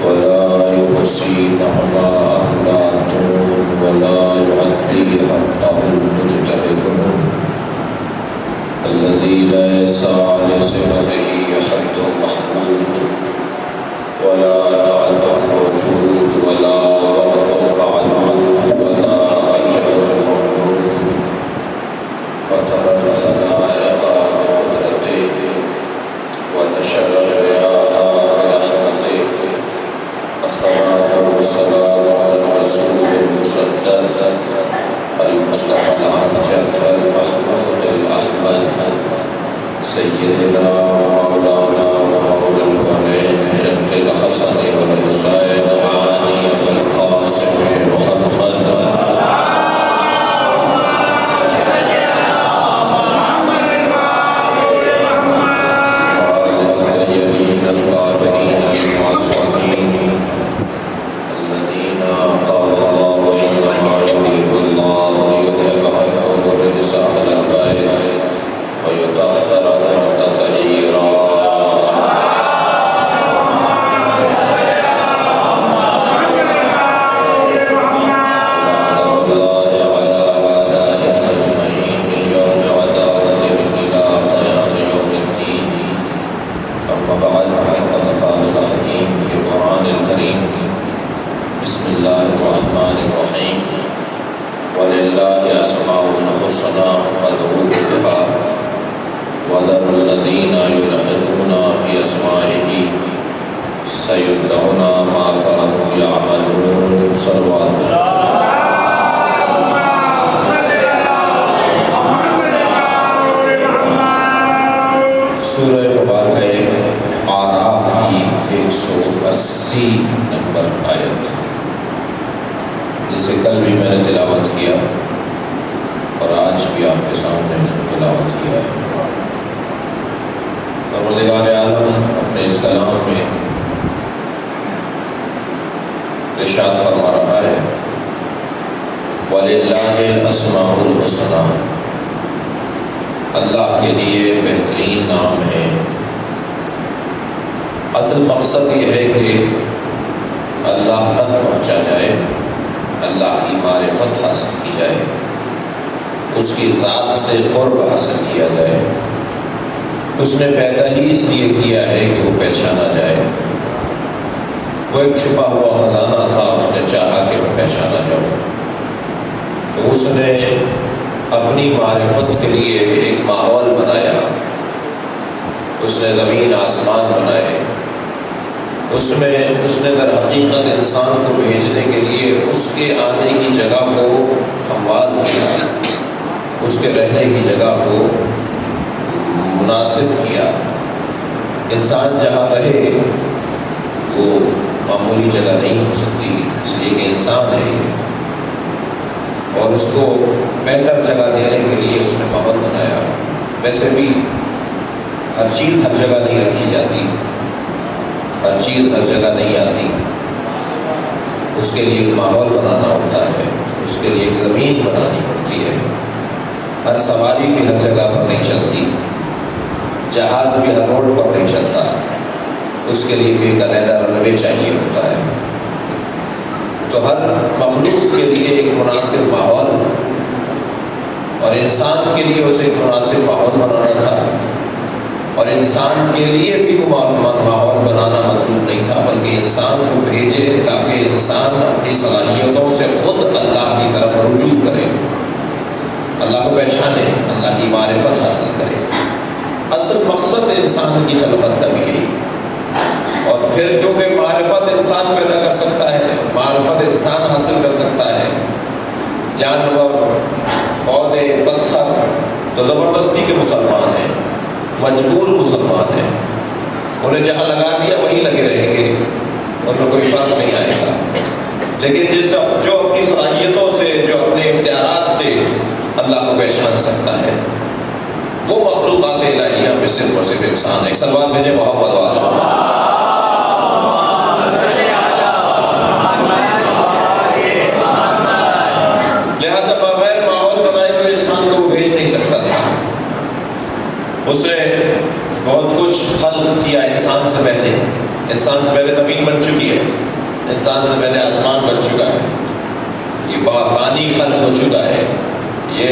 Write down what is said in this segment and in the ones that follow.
ولا يحصي نعماءه لا تون ولا يعدي حقه المجتهدون الذي ليس لصفته حد محدود ولا نعت موجود ولا وقت معلوم ولا أجل ممدود فترى الخلائق بقدرته ونشر الرياح برحمته الصلاة والسلام على الرسول المسدد المصطفى الأمجد المحمود الأحمد سيدنا ومولانا ومولى الكونين جد الحسن والحسين علي بن القاسم محمد نمبر آیت جسے کل بھی میں نے تلاوت کیا اور آج بھی آپ کے سامنے اس کو تلاوت کیا ہے۔ پروردگار عالم اپنے اس کلام میں ارشاد فرما رہا ہے وَلِلَّهِ الْأَسْمَاءُ الْحُسْنَى، اللہ کے لیے بہترین نام ہے۔ اصل مقصد یہ ہے کہ اللہ تک پہنچا جائے، اللہ کی معرفت حاصل کی جائے، اس کی ذات سے قرب حاصل کیا جائے۔ اس نے پیدا ہی اس لیے کیا ہے کہ وہ پہچانا جائے۔ وہ ایک چھپا ہوا خزانہ تھا، اس نے چاہا کہ میں پہچانا جاؤں، تو اس نے اپنی معرفت کے لیے ایک ماحول بنایا۔ اس نے زمین آسمان بنائے، اس نے در حقیقت انسان کو بھیجنے کے لیے اس کے آنے کی جگہ کو ہموار کیا، اس کے رہنے کی جگہ کو مناسب کیا۔ انسان جہاں رہے وہ معمولی جگہ نہیں ہو سکتی، اس لیے کہ انسان ہے اور اس کو بہتر جگہ دینے کے لیے اس نے ماحول بنایا۔ ویسے بھی ہر چیز ہر جگہ نہیں رکھی جاتی، ہر چیز ہر جگہ نہیں آتی، اس کے لیے ایک ماحول بنانا ہوتا ہے، اس کے لیے ایک زمین بنانی پڑتی ہے۔ ہر سواری بھی ہر جگہ پر نہیں چلتی، جہاز بھی ہر روڈ پر نہیں چلتا، اس کے لیے بھی ایک علیحدہ رن وے چاہیے ہوتا ہے۔ تو ہر مخلوق کے لیے ایک مناسب ماحول، اور انسان کے لیے اسے ایک مناسب ماحول بنانا تھا، اور انسان کے لیے بھی وہ ماحول بنانا مطلوب نہیں تھا، بلکہ انسان کو بھیجے تاکہ انسان اپنی صلاحیتوں سے خود اللہ کی طرف رجوع کرے، اللہ کو پہچانے، اللہ کی معرفت حاصل کرے۔ اصل مقصد انسان کی خلقت کا بھی یہی، اور پھر کیونکہ معرفت انسان پیدا کر سکتا ہے، معرفت انسان حاصل کر سکتا ہے، جانور، پودے، پتھر تو زبردستی کے مسلمان ہیں، مجبور مسلمان ہیں، انہیں جہاں لگا دیا وہیں لگے رہیں گے، ان میں کوئی فرق نہیں آئے گا۔ لیکن جو اپنی صلاحیتوں سے، جو اپنے اختیارات سے اللہ کو پہچان سکتا ہے، وہ مخلوقات الہیہ میں صرف اور صرف انسان ہے۔ ایک سلوات بھیجے محمد والا۔ لہٰذا بغیر ماحول بنائے ہوئے انسان کو وہ بھیج نہیں سکتا تھا۔ اس نے بہت کچھ خلق کیا انسان سے پہلے، انسان انسان سے پہلے زمین بن چکی ہے، انسان سے پہلے آسمان بن چکا ہے، یہ پانی خلق ہو چکا ہے، یہ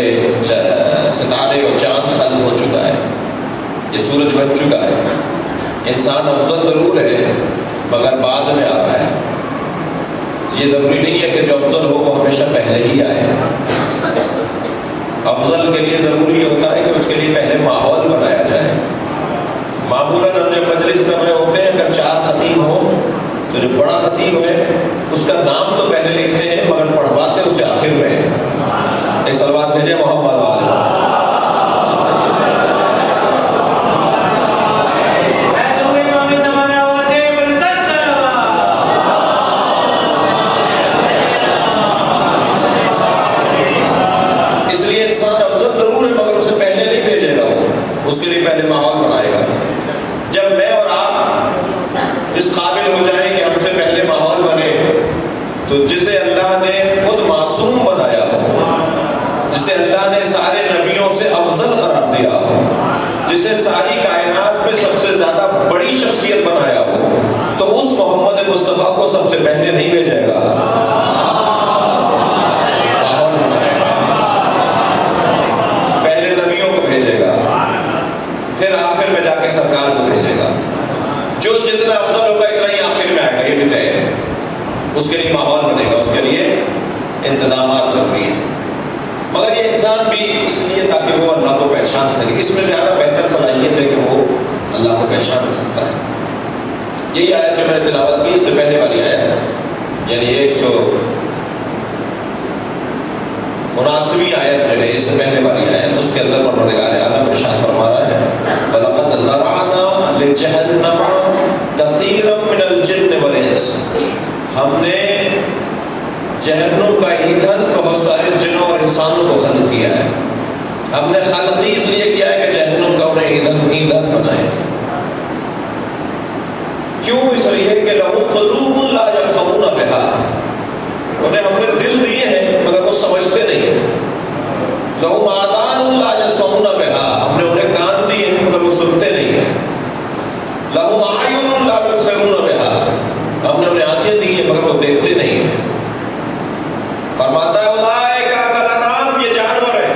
ستارے اور چاند خلق ہو چکا ہے، یہ سورج بن چکا ہے۔ انسان افضل ضرور ہے مگر بعد میں آ رہا ہے۔ یہ ضروری نہیں ہے کہ جو افضل ہو وہ ہمیشہ پہلے ہی آئے۔ افضل کے لیے ضروری ہوتا ہے کہ اس کے لیے پہلے ماحول بنایا جائے۔ معمولاً ہم جب مجلس کر رہے ہوتے ہیں، اگر 4 خطیب ہوں تو جو بڑا خطیب ہے اس کا نام تو پہلے لکھتے ہیں مگر پڑھواتے اسے آخر میں۔ ایک صلوات بھیجیں محمد والے۔ اس لیے انسان افضل ضرور ہے مگر اسے پہلے نہیں بھیجے گا، وہ اس کے لیے پہلے ماحول بنائے گا۔ جب میں اور آپ اس قابل ہو جائیں کہ ہم سے پہلے ماحول بنے، تو جسے اللہ نے خود معصوم بنایا ہو، جسے اللہ نے سارے نبیوں سے افضل قرار دیا ہو، جسے ساری کائنات میں سب سے زیادہ بڑی شخصیت بنایا ہو، تو اس محمد مصطفیٰ کو سب سے پہلے نہیں بھیجے گا، ماحول بنائے گا، پہلے نبیوں کو بھیجے گا، پھر آخر میں جا کے سرکار کو بھیجے گا۔ جو جتنا افضل ہوگا اتنا ہی آخر میں آئے گا، یہ بھی طے ہے۔ اس کے لیے ماحول بنے گا، اس کے لیے انتظامات ضروری ہیں۔ مگر یہ انسان بھی اس لیے تاکہ وہ اللہ کو پہچان سکے، اس میں زیادہ بہتر صلاحیت ہے کہ وہ اللہ کو پہچان سکتا ہے۔ یہی آیت جو میں نے تلاوت کی اس سے پہلے والی آیت، یعنی 179ویں آیت جو ہے اس سے پہلے والی آیت، اس کے اندر پروردگار عالم ارشاد فرما رہا ہے وَلَقَدْ ذَرَعْنَا لِجَهَنَّمَ كَثِيرًا مِنَ الْجِنِّ وَالْإِنسِ، ہم نے جہنم کا ایندھن بہت سارے جنوں اور انسانوں کو خلق کیا ہے۔ ہم نے خلق ہی اس لیے کیا ہے کہ جہنم کا انہیں ایندھن بنائے۔ کیوں؟ اس لیے کہ لَهُمْ قُلُوبٌ لَا يَفْقَهُونَ بِهَا، انہیں ہم نے دل دیے ہیں مگر وہ سمجھتے نہیں ہیں۔ لَهُمْ آذَانٌ لَا يَسْمَعُونَ بِهَا، ہم نے انہیں کان دیے ہیں مگر وہ سنتے نہیں ہیں۔ لَهُمْ أَعْيُنٌ لَا يُبْصِرُونَ بِهَا، ہم نے انہیں آنکھیں دی ہیں مگر وہ دیکھتے نہیں ہیں۔ فرماتا ہے اولئک کالانعام، یہ جانور ہے۔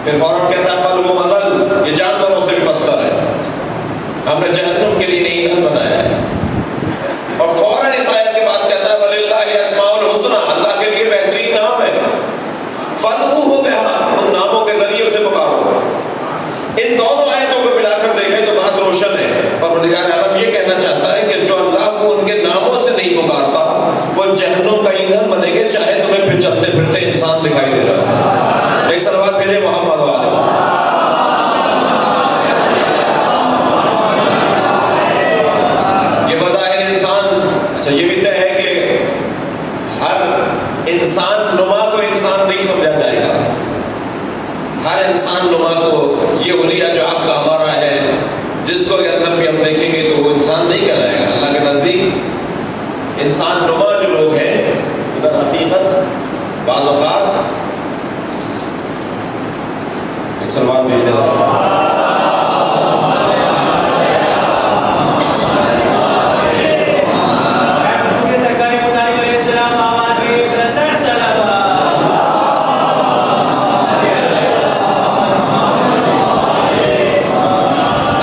پھر فوراً کہتا ہے بل هم اضل، یہ جانوروں سے بھی پستر ہے۔ ہم نے جہنم کے لیے ایندھن بنایا ہے۔ اور فوراً اس آیت کے بعد کہتا ہے وَلِلَّهِ الْأَسْمَاءُ الْحُسْنَى، اللہ کے لیے بہترین نام ہے، فَادْعُوهُ بِهَا، ان ناموں کے ذریعے اسے پکارو۔ ان دونوں آیتوں کو ملا کر دیکھیں تو بات روشن ہے۔ پروردگار عالم یہ کہنا چاہتا ہے کہ جو اللہ کو ان کے ناموں سے نہیں پکارتا وہ جہنم کا ایندھن بنے گے، چاہے تمہیں پھر چلتے پھرتے انسان دکھائی دے رہا ہے۔ ایک صلوات بھیجے محمد والے۔ یہ بظاہر انسان، اچھا یہ بھی طے ہے کہ ہر انسان نما کو انسان نہیں سمجھا جائے گا۔ ہر انسان نما کو یہ حلیہ جو آپ کا ہمارا ہے، جس کو کے اندر بھی ہم دیکھیں گے تو وہ انسان نہیں کہلائے گا۔ اللہ کے نزدیک انسان نما جو لوگ ہیں ادھر حقیقت بعض اوقات ایک سلوات بھیج دیں۔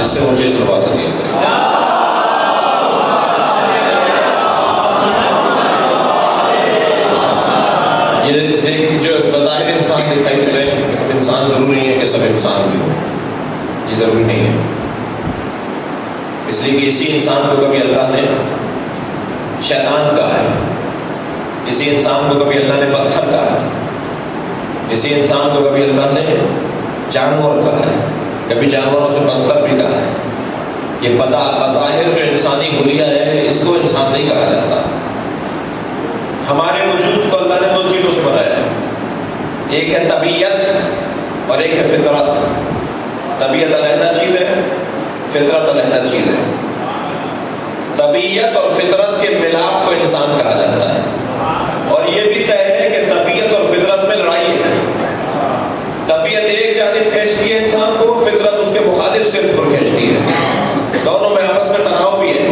اس سے مجھے سلوات عطیہ کریں۔ یہ دیکھ جو بظاہر انسان دکھائی دے رہے ہیں، انسان ضروری نہیں ہے کہ سب انسان بھی ہو، یہ ضروری نہیں ہے۔ اس لیے کہ اسی انسان کو کبھی اللہ نے شیطان کہا ہے، اسی انسان کو کبھی اللہ نے پتھر کہا ہے، اسی انسان کو کبھی اللہ نے جانور کہا ہے، کبھی جانوروں سے پستر بھی کہا ہے۔ یہ بظاہر جو انسانی حلیہ ہے اس کو انسان نہیں کہا جاتا۔ ہمارے وجود کو اللہ نے 2 چیزوں سے بنایا ہے، ایک ہے طبیعت اور ایک ہے فطرت۔ طبیعت علیحدہ چیز ہے، فطرت علیحدہ چیز ہے۔ طبیعت اور فطرت کے ملاپ کو انسان کہا جاتا ہے، اور یہ بھی طے ہے کہ طبیعت اور فطرت میں لڑائی ہے۔ طبیعت ایک جانب کھینچتی ہے انسان کو، فطرت اس کے مخالف صرف پر کھینچتی ہے، دونوں میں آپس میں تناؤ بھی ہے۔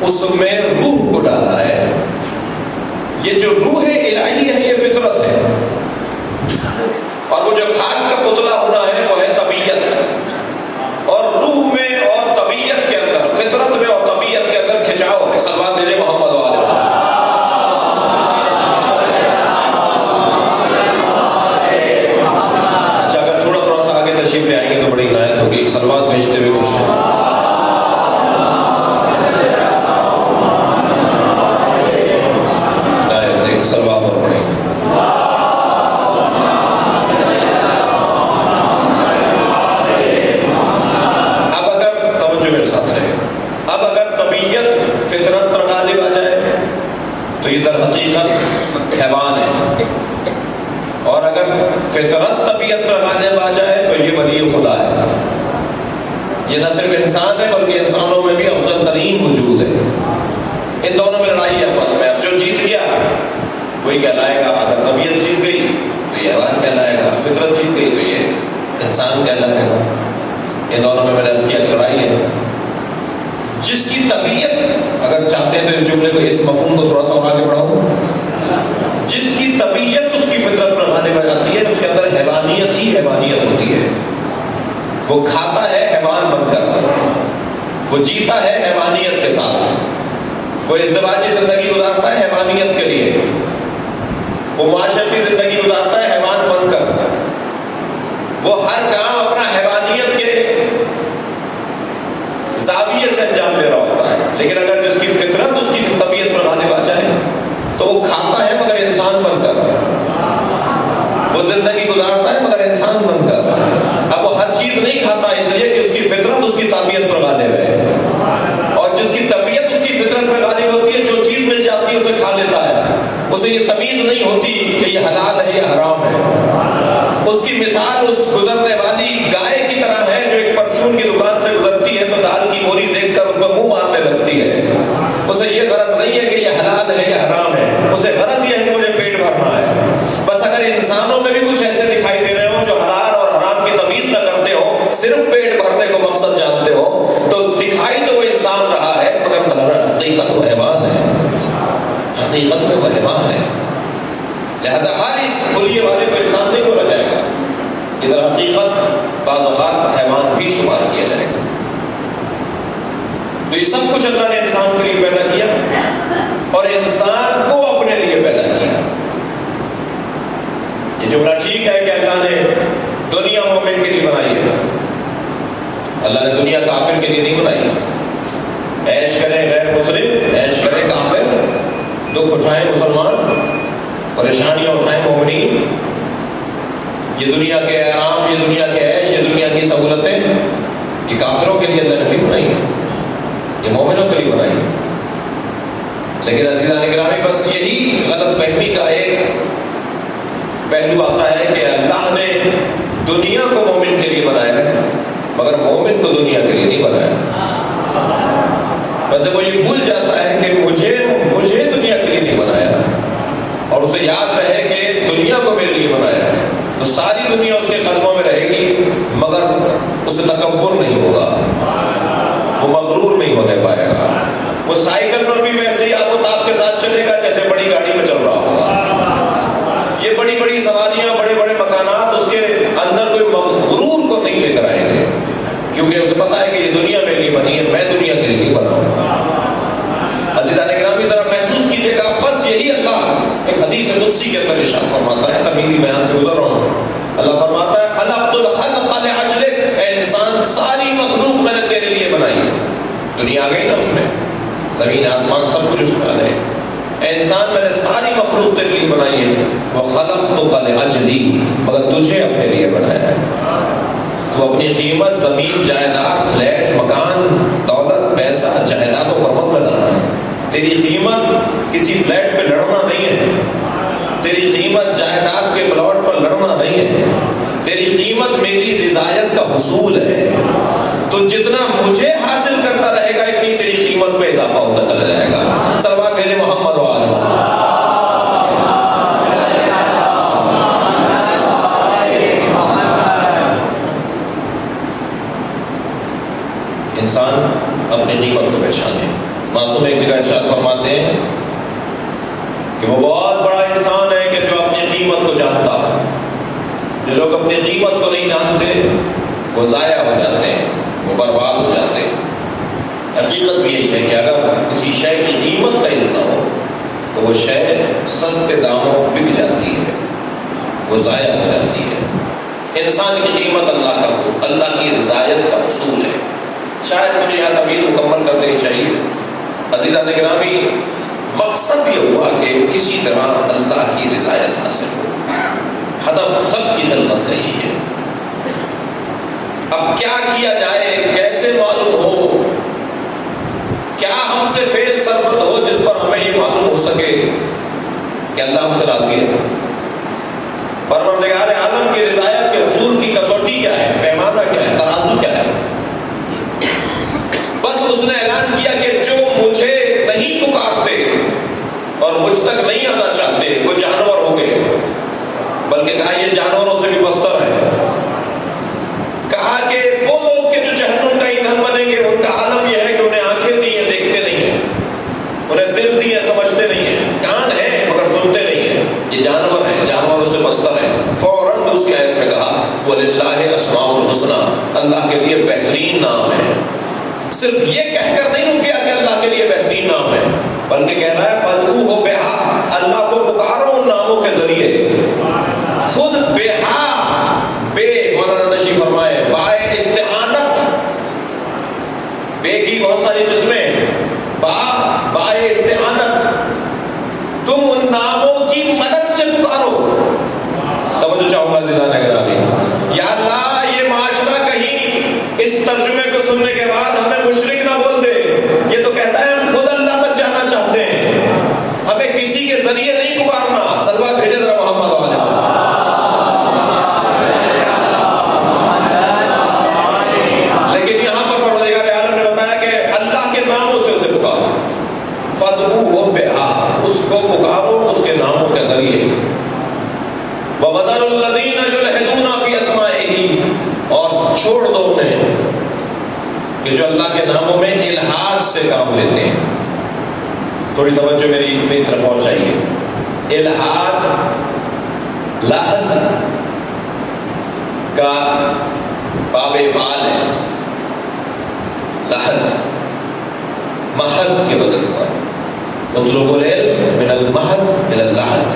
اس میں روح کو ڈالا ہے. یہ جو روح الہی ہے یہ فطرت ہے، اور وہ جو خاک کا پتلا ہونا ہے وہ ہے طبیعت. اور روح میں اور طبیعت کے اندر، فطرت میں اور طبیعت کے اندر کھچاؤ ہے. صلوات بھیجے محمد وآلہ محمد. اچھا، اگر تھوڑا سا آگے تشریف لے آئیں گے تو بڑی عنایت ہوگی. صلوات بھیجتے ہوئے خوش ہیں. صلوات اور پڑھیں گے. اب اگر توجہ میرے ساتھ رہے، اب اگر طبیعت فطرت پر غالب آ جائے تو یہ در حقیقت حیوان ہے، اور اگر فطرت طبیعت پر غالب آ جائے تو یہ ولی خدا ہے. یہ نہ صرف انسان ہے بلکہ انسانوں میں بھی افضل ترین وجود ہے. ان دونوں میں لڑائی ہے آپس میں. اب جو جیت گیا وہی کہلائے گا. اگر طبیعت جیت گئی تو یہ حیوان کہلائے گا، فطرت جیت گئی تو یہ انسان کہلائے گا. یہ دونوں میں نے عرض کیا لڑائی ہے. جس کی طبیعت، اگر چاہتے ہیں تو اس جملے کو، اس مفہوم کو تھوڑا سا اور آگے بڑھاؤ. جس کی طبیعت اس کی فطرت پر غالب آ جاتی ہے، اس کے اندر حیوانیت ہی حیوانیت ہوتی ہے. وہ کھاتا ہے حیوان بن کر، وہ جیتا ہے حیوانیت کے ساتھ، وہ ازدواجی زندگی گزارتا ہے حیوانیت کے لیے، وہ معاشرتی زندگی گزارتا ہے حیوان بن کر. وہ ہر کام اپنا حیوانیت کے زاویے سے انجام دے رہا ہوتا ہے. لیکن اگر جس کی فطرت اس کی طبیعت پر غالب آ جائے تو وہ کھاتا ہے مگر انسان بن کر، وہ زندگی گزارتا ہے مگر انسان بن کر. اب وہ ہر چیز نہیں کھاتا اس لیے کہ اس کی فطرت اس کی طبیعت پر غالب ہے، اور جس کی طبیعت اس کی فطرت پر غالب ہوتی ہے جو چیز مل جاتی ہے اسے کھا لیتا ہے. اسے یہ تمیز نہیں ہوتی کہ یہ حلال ہے یا حرام ہے. اس کی مثال اس گزرنے والی گائے کی طرح ہے جو ایک پرچون کی دکان سے گزرتی ہے تو دال کی بوری دیکھ کر اس کو منہ مارنے لگتی ہے. اسے یہ غرض نہیں ہے کہ یہ حلال ہے یا حرام ہے، اسے غرض یہ ہے کہ مجھے پیٹ بھرنا ہے. بس اگر انسانوں میں بھی کچھ ایسے دکھائی دے رہے ہوں جو حلال اور حرام کی تمیز نہ کرتے ہو، صرف پیٹ بھرنے کو مقصد جانتے ہو، تو دکھائی تو وہ انسان رہا ہے مگر حقیقت وہ حیوان ہے. حقیقت میں وہ حیوان ہے. لہذا ہر اس بلیے والے کو انسان نہیں بولا جائے گا. ادھر حقیقت بعض اوقات حیوان بھی شمار کیا جائے گا. تو یہ سب کچھ اللہ نے انسان کے لیے پیدا کیا اور انسان کو اپنے لیے پیدا کیا. یہ جملہ ٹھیک ہے کہ اللہ نے دنیا مومن کے لیے بنائی ہے. اللہ نے دنیا کافر کے لیے نہیں بنائی. عیش کریں غیر مسلم، عیش کریں کافر، دکھ اٹھائیں مسلمان، پریشانیاں اٹھائیں مومنین. یہ دنیا کے آرام، یہ دنیا کے عیش، یہ دنیا کی سہولتیں، یہ کافروں کے لیے اللہ نے نہیں بنائی ہے، یہ مومنوں کے لیے بنائی ہے. لیکن عزیزان گرامی، بس یہی غلط فہمی کا ایک پہلو آتا ہے کہ اللہ نے دنیا کو مومن کے لیے بنایا ہے مگر مومن کو دنیا کے لیے نہیں بنایا. ویسے وہ یہ بھول جاتا ہے کہ مجھے دنیا کے لیے نہیں بنایا، اور اسے یاد رہے کہ دنیا کو میرے لیے بنایا ہے. تو ساری دنیا اس کے قدموں میں رہے گی مگر اسے تکبر نہیں ہوگا، وہ مغرور نہیں ہونے پائے گا. وہ سائیکل پر بھی ویسے ہی آپ و تاب کے ساتھ چلے گا جیسے بڑی گاڑی میں چل رہا ہوگا. یہ بڑی بڑی سواریاں، بڑے بڑے مکانات اس کے اندر کوئی غرور کو نہیں لے کر آئیں گے، کیونکہ اسے پتا ہے کہ یہ دنیا میرے لیے بنی ہے، میں دنیا کے لیے نہیں بنا ہوں. عزیزان گرامی، ذرا محسوس کیجئے گا، بس یہی اللہ ایک حدیث قدسی کے اندر ارشاد فرماتا ہے. تمیزی بیان سے گزر رہا ہوں. اللہ فرماتا ہے خلقت الخلق لأجلک، اے انسان ساری مخلوق میں نے تیرے لیے بنائی ہے. دنیا آ گئی نا، اس میں زمین آسمان سب کچھ اس میں آ گئے. اے انسان میں نے ساری مخلوق تیرے لیے بنائی ہے. وخلقتک لأجلی، مگر تجھے اپنے لیے بنایا ہے. تو اپنی قیمت زمین، جائیداد، فلیٹ، مکان، دولت، پیسہ، جائیدادوں پر مت لگانا. تیری قیمت کسی فلیٹ پہ لڑنا نہیں ہے، تیری قیمت جائیداد کے پلاٹ پر لڑنا نہیں ہے. تیری قیمت میری رضایت کا حصول ہے. تو جتنا مجھے حاصل کرتا رہے گا اتنی تیری قیمت میں اضافہ ہوتا چلا جائے گا. صلوات بھیجے محمد و آل محمد. انسان اپنی قیمت کو پہچانے. معصوم ایک جگہ ارشاد فرماتے ہیں کہ وہ بہت بڑا انسان ہے کہ جو اپنی قیمت کو جانتا ہے. جو لوگ اپنی قیمت کو نہیں جانتے وہ ضائع ہو جاتے ہیں، وہ برباد ہو جاتے ہیں. حقیقت بھی یہی ہے کہ اگر کسی شے کی قیمت کا علم نہ ہو تو وہ شے سستے داموں بک جاتی ہے، وہ ضائع ہو جاتی ہے. انسان کی قیمت اللہ کی رضایت کا حصول ہے. شاید مجھے یہاں تعبیر مکمل کر دینی چاہیے. عزیزان گرامی، مقصد یہ ہوا کہ کسی طرح اللہ کی رضایت حاصل ہو. ہدف سب کی خلقت کا یہی ہے. اب کیا کیا جائے، کیسے معلوم ہو، کیا ہم سے فعل سرزد ہو جس پر ہمیں یہ معلوم ہو سکے کہ اللہ ہم سے راضی ہے. پروردگار عالم کی رضایت کے حصول کی کسوٹی کیا ہے، پیمانہ کیا ہے، ترازو کیا ہے؟ بس اس نے اعلان کیا کہ جو مجھے نہیں پکارتے اور مجھ تک نہیں آنا چاہتے وہ جانور ہو گئے. بلکہ کہا یہ جانوروں سے بھی بستر ہے. کہا کہ وہ لوگ کہ جو جہنم کا ایندھن بنیں گے ان کا عالم یہ ہے کہ انہیں آنکھیں دی ہیں دیکھتے نہیں ہیں، انہیں دل دی ہے سمجھتے نہیں ہیں، کان ہیں مگر سنتے نہیں ہیں. یہ جانور ہیں، جانوروں سے بستر ہیں. فوراً اس کی آیت میں کہا وَلِلَّهِ أَسْمَاءُ الْحُسْنَى، اللہ کے لیے بہترین نام ہے. صرف یہ کہہ کر نہیں رک گیا کہ اللہ کے لیے بہترین نام ہے، بلکہ کہہ رہا ہے فَادْعُوهُ بِهَا، اللہ کو پکارو ان ناموں کے ذریعے. خود بہا، بے مولانا تشریف فرمائے بائے استعانت، بے کی بہت ساری قسمیں، بائے استعانت، تم ان ناموں کی مدد سے پکارو. توجہ چاہوں گا عزیزان گرامی. یا اللہ یہ معاشرہ کہیں اس ترجمے کو سننے کے بعد ہمیں مشرک نہ بول دے. یہ تو کہتا ہے ہم خود اللہ تک جانا چاہتے ہیں، ہمیں کسی کے ذریعے نہیں پکارنا. سلوات بھیجے ذرا محمد والے. لیکن یہاں پر پروردگار عالم نے بتایا کہ اللہ کے ناموں سے اسے پکارو. فَادْعُوهُ بِهَا، اس کو پکارو اس کے ناموں کے ذریعے. وَبَذَرُوا الَّذِينَ يُلْحِدُونَ فِي أَسْمَائِهِ، اور چھوڑ دو انہیں کہ جو اللہ کے ناموں میں الحاد سے کام لیتے ہیں. تھوڑی توجہ میری طرف اور چاہیے. الحاد لحد کا باب افعال ہے. لحد مہد کے وزن پر. اطلب العلم من المہد الى اللحد،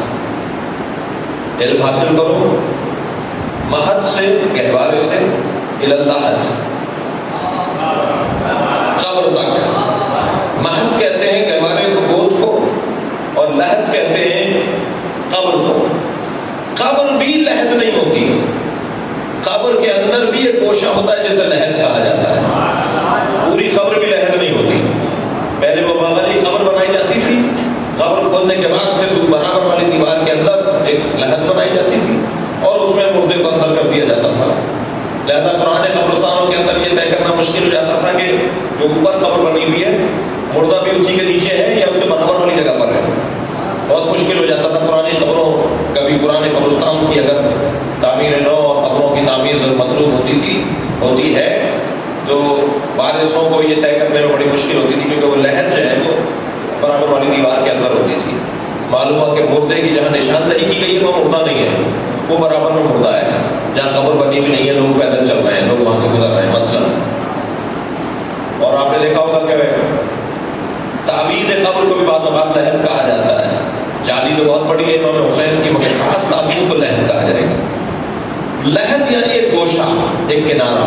علم حاصل کرو مہد سے، گہوارے سے، الى اللحد، قبر تک. مہد کہتے ہیں گہوارے کو، گود کو، اور لحد کہتے ہیں قبر کو. قبر بھی لحد نہیں ہوتی، قبر کے اندر بھی ایک گوشہ ہوتا ہے جسے لحد کہا جاتا ہے. پوری قبر بھی لحد نہیں ہوتی. پہلے وہ باغلی قبر بنائی جاتی تھی، قبر کھودنے کے بعد پھر برابر والی دیوار کے اندر ایک لحد بنائی جاتی تھی اور اس میں مردے کو اندر کر دیا جاتا تھا. لہذا پرانے قبرستانوں کے اندر یہ طے کرنا مشکل ہو جاتا تھا کہ جو اوپر قبر بنی ہوئی ہے مردہ بھی اسی کے نیچے ہے یا اس کے برابر والی جگہ پر ہے. بہت مشکل ہو جاتا تھا پرانی قبروں. کبھی پرانے قبرستان کی اگر تعمیر نو اور قبروں کی تعمیر مطلوب ہوتی ہے تو وارثوں کو یہ طے کرنے میں بڑی مشکل ہوتی تھی، کیونکہ وہ لحد جو ہے وہ برابر والی دیوار کے اندر ہوتی تھی. معلوم ہوا کہ مردے کی جہاں نشاندہی کی گئی ہے وہ مردہ نہیں ہے، وہ برابر میں مردہ ہے. جہاں قبر بنی ہوئی نہیں ہے لوگ پیدل چل رہے ہیں، لوگ وہاں سے گزر رہے ہیں مثلا. اور آپ نے دیکھا ہوگا کہ تعویذ قبر کو بھی بعض اوقات لحد کہا جاتا ہے. جالی تو بہت بڑی ہے امام حسین کی، مگر خاص تعویذ کو لحد کہا جائے گا. لحد یعنی ایک گوشہ، ایک کنارہ.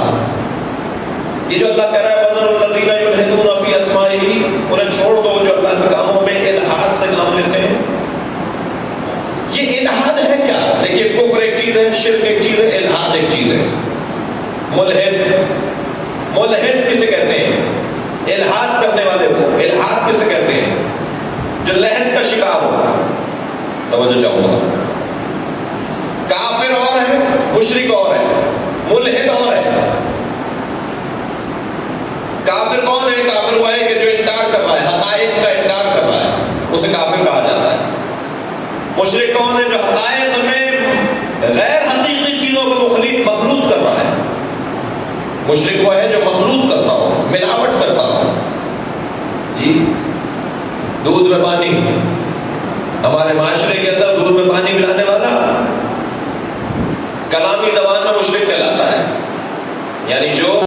یہ جو اللہ کہہ رہا ہے وَذَرُوا الَّذِينَ يُلْحِدُونَ فِي أَسْمَائِهِ، انہیں چھوڑ دو جو اللہ کے کاموں میں الحاد سے کام لیتے ہیں. یہ الحاد ہے کیا؟ دیکھیے کفر ایک چیز ہے، شرک ایک چیز ہے، الحاد ایک چیز ہے. ملحد کسے کہتے ہیں؟ الحاد کرنے والے کو. الحاد کسے کہتے ہیں؟ جو لحد کا شکار ہو. توجہ چاہوں گا. کافر اور ہے، مشرک اور ہے، ملحد اور ہے. کافر کون ہے؟ کافر وہ ہے کہ جو انکار کر رہا ہے، حقائق کا انکار کر رہا ہے، اسے کافر کہا جاتا ہے. مشرک کون ہے؟ جو حقائق میں غیر حقیقی چیزوں کو مخلوط کر رہا ہے. مشرک وہ ہے جو مخلوط کرتا ہو، ملاوٹ کرتا ہو. جی دودھ میں پانی، ہمارے معاشرے کے اندر دودھ میں پانی ملانے والا کلامی زبان میں مشرک کہلاتا ہے، یعنی جو